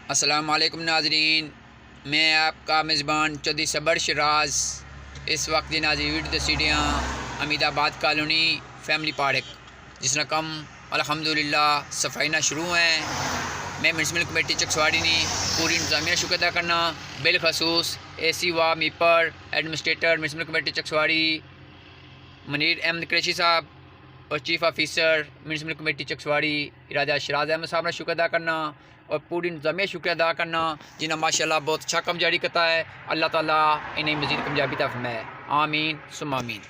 अस्सलाम वालेकुम नाजरीन, मैं आपका मेज़बान चौधरी सबर शराज। इस वक्त दी नाज़रीन वीडियो दसीडियाँ अमीदाबाद कॉलोनी फैमिली पार्क जिस रकम अल्हम्दुलिल्लाह सफाई ना शुरू हैं। मैं म्यूनसिपल कमेटी चकसवाड़ी ने पूरी इंतजामिया शुक्र अदा करना, बिलखसूस AC व मीपर administrator municipal committee Chakswari Munir Ahmed Qureshi sahab और chief officer municipal committee Chakswari इरादा शराज अहमद साहब ने शुक्र अदा करना और पूरी इंतजामिया शुक्र अदा करना जिन्हें माशाल्लाह बहुत अच्छा काम जारी करता है। अल्लाह ताला इन्हें मज़ीद कामयाबी अता फरमाए। आमीन सुम्मा आमीन।